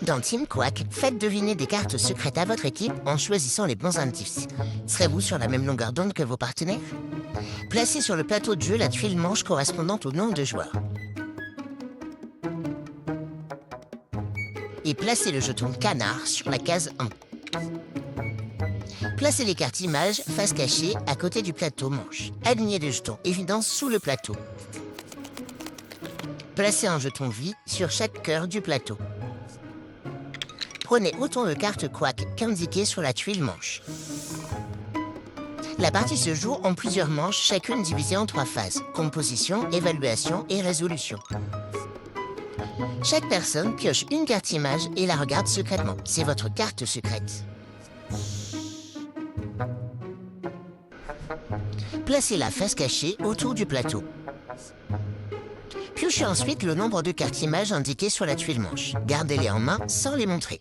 Dans Team Quack, faites deviner des cartes secrètes à votre équipe en choisissant les bons indices. Serez-vous sur la même longueur d'onde que vos partenaires? Placez sur le plateau de jeu la tuile manche correspondante au nombre de joueurs. Et placez le jeton canard sur la case 1. Placez les cartes images face cachée à côté du plateau manche. Alignez les jetons évidence sous le plateau. Placez un jeton vie sur chaque cœur du plateau. Prenez autant de cartes Quack qu'indiqué sur la tuile manche. La partie se joue en plusieurs manches, chacune divisée en 3 phases: composition, évaluation et résolution. Chaque personne pioche une carte image et la regarde secrètement. C'est votre carte secrète. Placez-la face cachée autour du plateau. Piochez ensuite le nombre de cartes images indiquées sur la tuile manche. Gardez-les en main sans les montrer.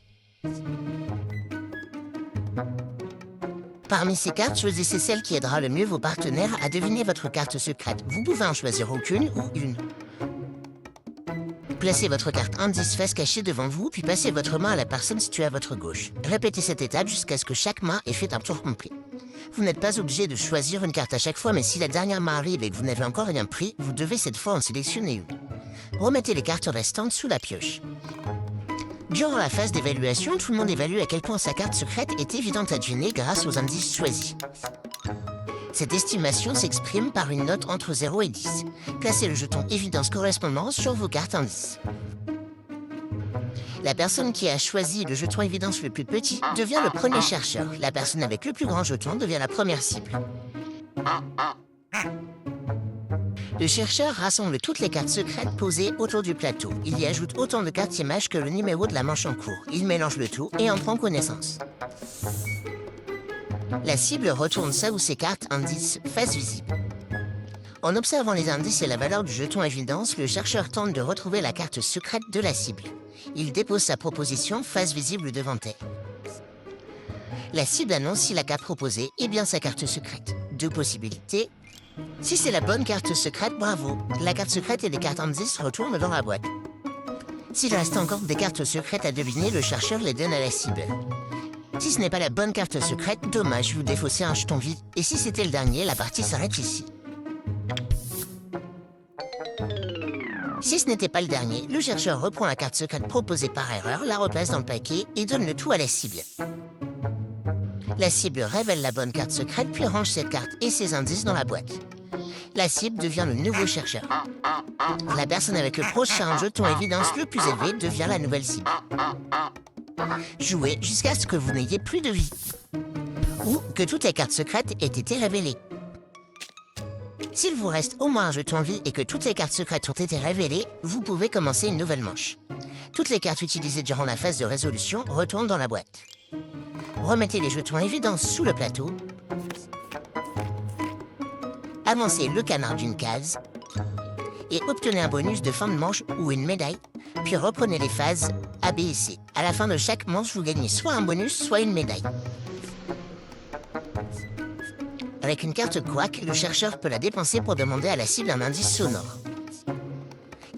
Parmi ces cartes, choisissez celle qui aidera le mieux vos partenaires à deviner votre carte secrète. Vous pouvez en choisir aucune ou une. Placez votre carte indice face cachée devant vous, puis passez votre main à la personne située à votre gauche. Répétez cette étape jusqu'à ce que chaque main ait fait un tour complet. Vous n'êtes pas obligé de choisir une carte à chaque fois, mais si la dernière main arrive et que vous n'avez encore rien pris, vous devez cette fois en sélectionner une. Remettez les cartes restantes sous la pioche. Durant la phase d'évaluation, tout le monde évalue à quel point sa carte secrète est évidente à deviner grâce aux indices choisis. Cette estimation s'exprime par une note entre 0 et 10. Placez le jeton évidence correspondant sur vos cartes indices. La personne qui a choisi le jeton évidence le plus petit devient le premier chercheur. La personne avec le plus grand jeton devient la première cible. Le chercheur rassemble toutes les cartes secrètes posées autour du plateau. Il y ajoute autant de cartes images que le numéro de la manche en cours. Il mélange le tout et en prend connaissance. La cible retourne sa ou ses cartes indices face visible. En observant les indices et la valeur du jeton évidence, le chercheur tente de retrouver la carte secrète de la cible. Il dépose sa proposition face visible devant elle. La cible annonce si la carte proposée est bien sa carte secrète. 2 possibilités. Si c'est la bonne carte secrète, bravo. La carte secrète et les cartes indices retournent dans la boîte. S'il reste encore des cartes secrètes à deviner, le chercheur les donne à la cible. Si ce n'est pas la bonne carte secrète, dommage, vous défaussez un jeton vide. Et si c'était le dernier, la partie s'arrête ici. Si ce n'était pas le dernier, le chercheur reprend la carte secrète proposée par erreur, la replace dans le paquet et donne le tout à la cible. La cible révèle la bonne carte secrète puis range cette carte et ses indices dans la boîte. La cible devient le nouveau chercheur. La personne avec le prochain jeton évidence le plus élevé devient la nouvelle cible. Jouez jusqu'à ce que vous n'ayez plus de vie. Ou que toutes les cartes secrètes aient été révélées. S'il vous reste au moins un jeton vie et que toutes les cartes secrètes ont été révélées, vous pouvez commencer une nouvelle manche. Toutes les cartes utilisées durant la phase de résolution retournent dans la boîte. Remettez les jetons évidence sous le plateau. Avancez le canard d'une case. Et obtenez un bonus de fin de manche ou une médaille. Puis reprenez les phases A, B et C. À la fin de chaque manche, vous gagnez soit un bonus, soit une médaille. Avec une carte Quack, le chercheur peut la dépenser pour demander à la cible un indice sonore.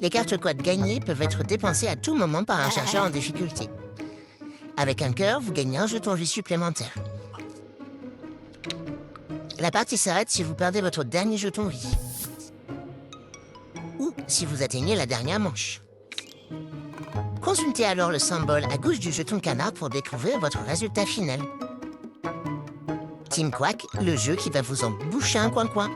Les cartes Quack gagnées peuvent être dépensées à tout moment par un chercheur en difficulté. Avec un cœur, vous gagnez un jeton vie supplémentaire. La partie s'arrête si vous perdez votre dernier jeton vie. Ou si vous atteignez la dernière manche. Consultez alors le symbole à gauche du jeton canard pour découvrir votre résultat final. Team Quack, le jeu qui va vous en boucher un coin-coin.